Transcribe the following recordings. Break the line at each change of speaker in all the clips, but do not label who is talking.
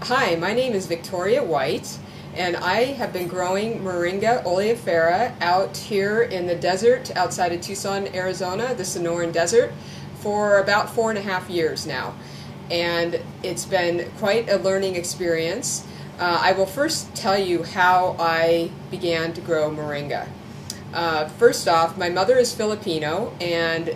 Hi, my name is Victoria White, and I have been growing Moringa oleifera out here in the desert outside of Tucson, Arizona, the Sonoran Desert, for about 4.5 years now. And it's been quite a learning experience. I will first tell you how I began to grow moringa. First off, my mother is Filipino, and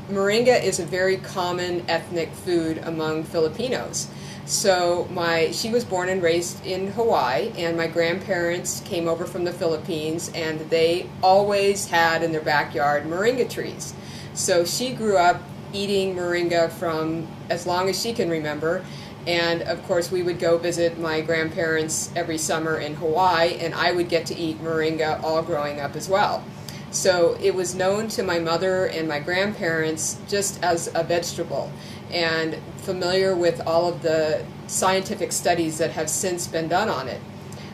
moringa is a very common ethnic food among Filipinos. So she was born and raised in Hawaii, and my grandparents came over from the Philippines, and they always had in their backyard moringa trees. So she grew up eating moringa from as long as she can remember, and of course we would go visit my grandparents every summer in Hawaii, and I would get to eat moringa all growing up as well. So it was known to my mother and my grandparents just as a vegetable, and familiar with all of the scientific studies that have since been done on it.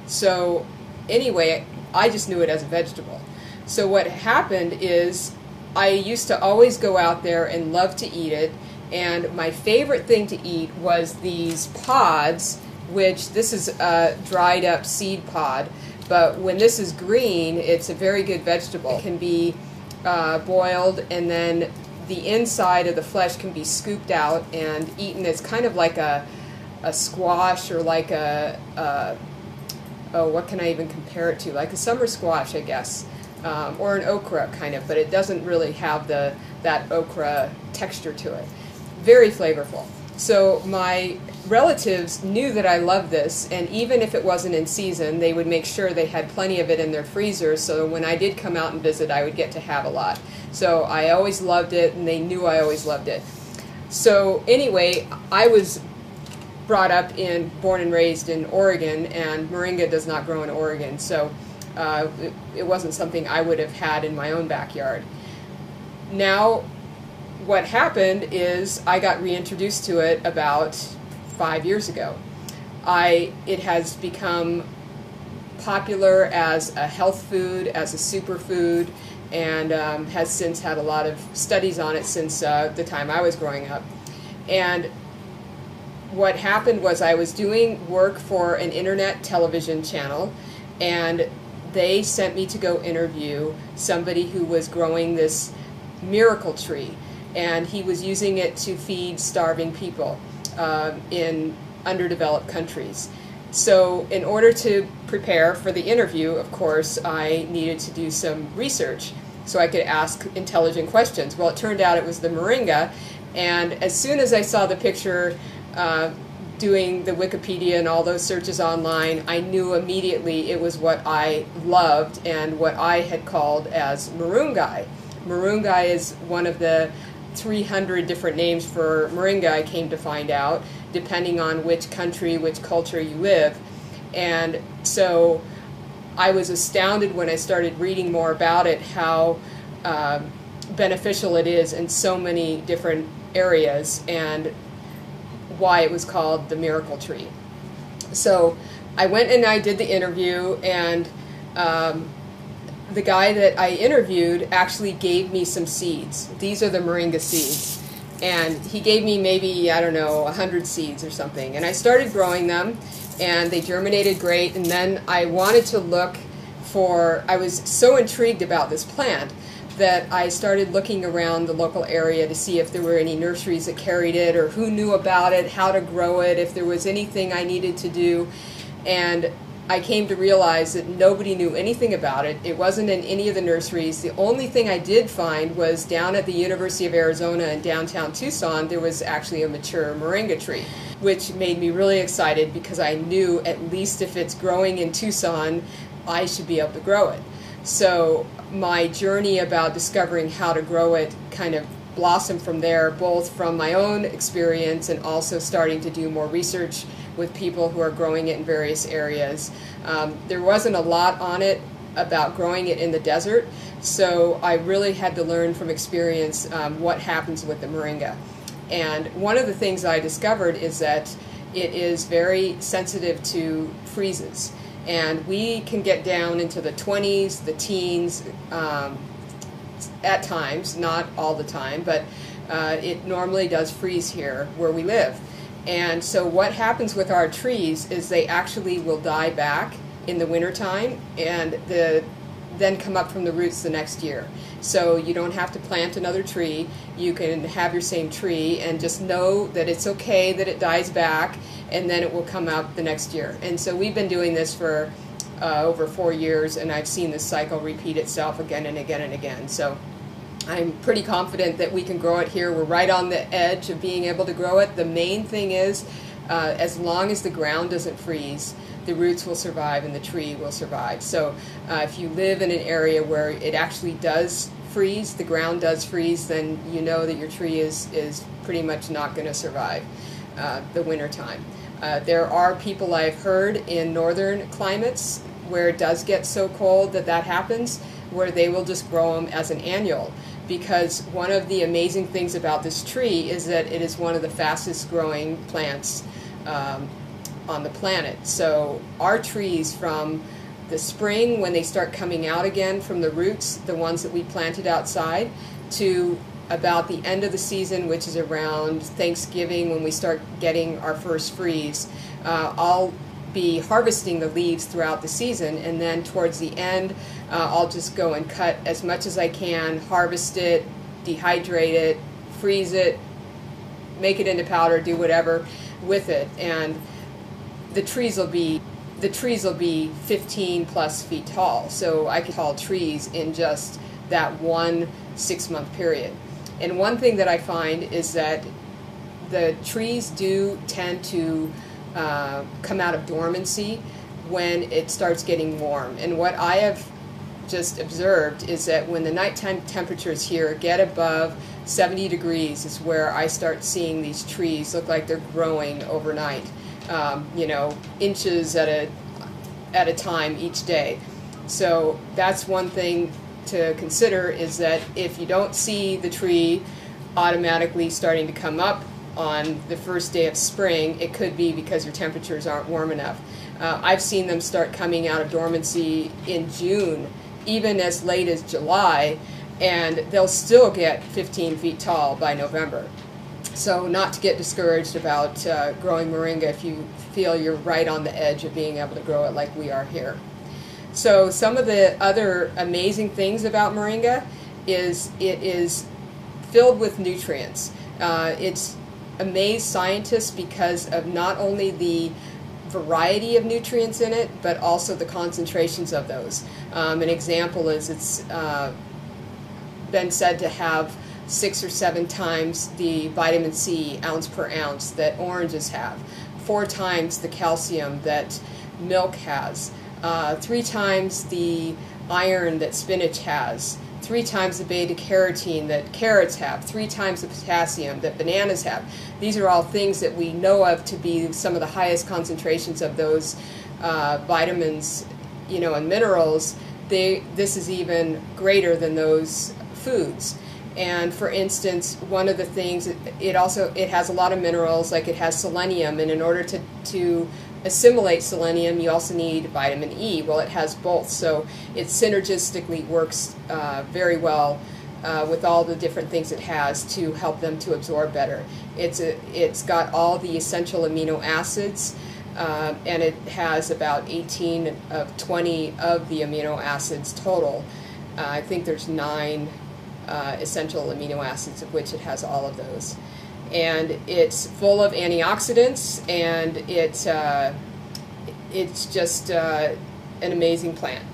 So anyway, I just knew it as a vegetable. So what happened is I used to always go out there and love to eat it, and my favorite thing to eat was these pods, which this is a dried up seed pod, but when this is green, it's a very good vegetable. It can be boiled, and then the inside of the flesh can be scooped out and eaten. It's kind of like a squash, or like what can I even compare it to? Like a summer squash, I guess, or an okra kind of, but it doesn't really have that okra texture to it. Very flavorful. So my relatives knew that I loved this, and even if it wasn't in season, they would make sure they had plenty of it in their freezer, so when I did come out and visit, I would get to have a lot. So I always loved it, and they knew I always loved it. So anyway, I was born and raised in Oregon, and moringa does not grow in Oregon, so it wasn't something I would have had in my own backyard. Now, what happened is I got reintroduced to it about 5 years ago. It has become popular as a health food, as a superfood, and has since had a lot of studies on it since the time I was growing up. And what happened was I was doing work for an internet television channel, and they sent me to go interview somebody who was growing this miracle tree, and he was using it to feed starving people in underdeveloped countries. So in order to prepare for the interview, of course, I needed to do some research so I could ask intelligent questions. Well, it turned out it was the moringa, and as soon as I saw the picture, doing the Wikipedia and all those searches online, I knew immediately it was what I loved and what I had called as moringai. Moringai is one of the 300 different names for moringa, I came to find out, depending on which country, which culture you live. And so I was astounded when I started reading more about it, how beneficial it is in so many different areas, and why it was called the miracle tree. So I went and I did the interview, and the guy that I interviewed actually gave me some seeds. These are the moringa seeds. And he gave me maybe, I don't know, 100 seeds or something. And I started growing them, and they germinated great. And then I wanted to look I was so intrigued about this plant that I started looking around the local area to see if there were any nurseries that carried it, or who knew about it, how to grow it, if there was anything I needed to do. And I came to realize that nobody knew anything about it. It wasn't in any of the nurseries. The only thing I did find was down at the University of Arizona in downtown Tucson, there was actually a mature moringa tree, which made me really excited because I knew at least if it's growing in Tucson, I should be able to grow it. So my journey about discovering how to grow it kind of blossomed from there, both from my own experience and also starting to do more research with people who are growing it in various areas. There wasn't a lot on it about growing it in the desert, so I really had to learn from experience what happens with the moringa. And one of the things I discovered is that it is very sensitive to freezes. And we can get down into the 20s, the teens, at times, not all the time, but it normally does freeze here where we live. And so what happens with our trees is they actually will die back in the wintertime and then come up from the roots the next year. So you don't have to plant another tree. You can have your same tree and just know that it's okay that it dies back, and then it will come out the next year. And so we've been doing this for over 4 years, and I've seen this cycle repeat itself again and again and again. So I'm pretty confident that we can grow it here. We're right on the edge of being able to grow it. The main thing is, as long as the ground doesn't freeze, the roots will survive and the tree will survive. So if you live in an area where it actually does freeze, the ground does freeze, then you know that your tree is pretty much not going to survive the winter time. There are people I've heard in northern climates where it does get so cold that happens, where they will just grow them as an annual. Because one of the amazing things about this tree is that it is one of the fastest growing plants on the planet. So our trees, from the spring when they start coming out again from the roots, the ones that we planted outside, to about the end of the season, which is around Thanksgiving when we start getting our first freeze, I'll be harvesting the leaves throughout the season, and then towards the end I'll just go and cut as much as I can, harvest it, dehydrate it, freeze it, make it into powder, do whatever with it, and the trees will be 15 plus feet tall. So I can tall trees in just that 1 6-month period. And one thing that I find is that the trees do tend to come out of dormancy when it starts getting warm. And what I have just observed is that when the nighttime temperatures here get above 70 degrees is where I start seeing these trees look like they're growing overnight, you know, inches at a time each day. So that's one thing to consider, is that if you don't see the tree automatically starting to come up on the first day of spring, it could be because your temperatures aren't warm enough. I've seen them start coming out of dormancy in June, even as late as July, and they'll still get 15 feet tall by November. So not to get discouraged about growing moringa if you feel you're right on the edge of being able to grow it like we are here. So some of the other amazing things about moringa is it is filled with nutrients. It's amazed scientists because of not only the variety of nutrients in it, but also the concentrations of those. An example is it's been said to have 6 or 7 times the vitamin C ounce per ounce that oranges have, 4 times the calcium that milk has, 3 times the iron that spinach has, 3 times the beta carotene that carrots have, 3 times the potassium that bananas have. These are all things that we know of to be some of the highest concentrations of those vitamins, you know, and minerals. This is even greater than those foods. And for instance, one of the things, it has a lot of minerals, like it has selenium, and in order to assimilate selenium, you also need vitamin E. Well, it has both, so it synergistically works very well with all the different things it has to help them to absorb better. It's got all the essential amino acids, and it has about 18 of 20 of the amino acids total. I think there's 9 essential amino acids, of which it has all of those. And it's full of antioxidants, and it's just an amazing plant.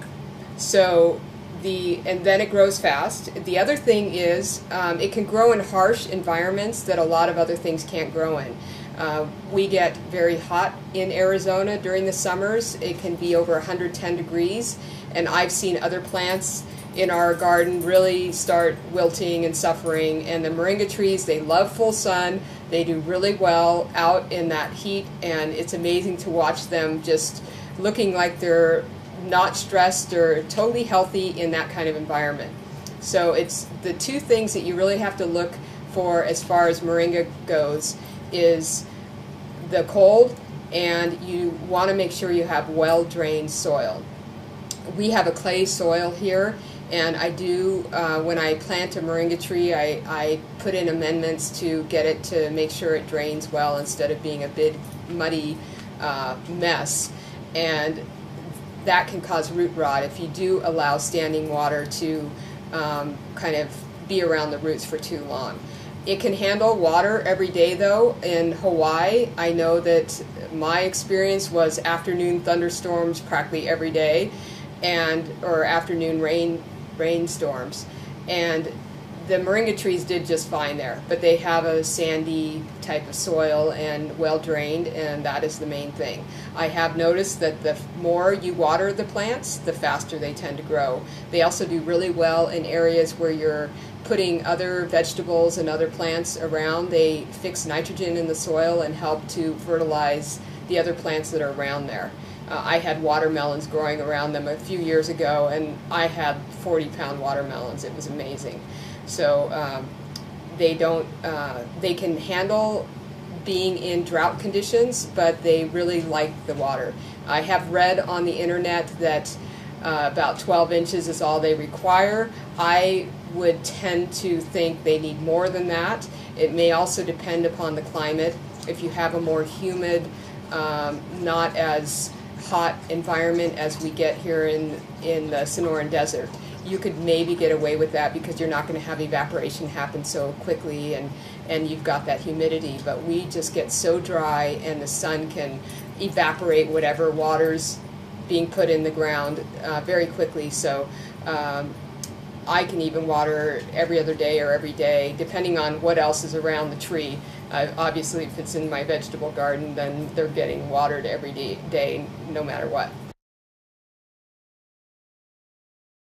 So and then it grows fast. The other thing is it can grow in harsh environments that a lot of other things can't grow in. We get very hot in Arizona during the summers. It can be over 110 degrees, and I've seen other plants in our garden really start wilting and suffering. And the moringa trees, they love full sun. They do really well out in that heat, and it's amazing to watch them just looking like they're not stressed or totally healthy in that kind of environment. So it's the 2 things that you really have to look for as far as moringa goes is the cold, and you want to make sure you have well-drained soil. We have a clay soil here, And I do, when I plant a moringa tree, I put in amendments to get it to make sure it drains well instead of being a big muddy mess. And that can cause root rot if you do allow standing water to kind of be around the roots for too long. It can handle water every day though. In Hawaii, I know that my experience was afternoon thunderstorms practically every day, or afternoon rainstorms, and the moringa trees did just fine there, but they have a sandy type of soil and well drained, and that is the main thing. I have noticed that the more you water the plants, the faster they tend to grow. They also do really well in areas where you're putting other vegetables and other plants around. They fix nitrogen in the soil and help to fertilize the other plants that are around there. I had watermelons growing around them a few years ago, and I had 40-pound watermelons. It was amazing. So they can handle being in drought conditions, but they really like the water. I have read on the internet that about 12 inches is all they require. I would tend to think they need more than that. It may also depend upon the climate. If you have a more humid, not as hot environment as we get here in the Sonoran Desert, you could maybe get away with that because you're not going to have evaporation happen so quickly, and you've got that humidity. But we just get so dry, and the sun can evaporate whatever water's being put in the ground very quickly. So I can even water every other day or every day, depending on what else is around the tree. Obviously, if it's in my vegetable garden, then they're getting watered every day, no matter what.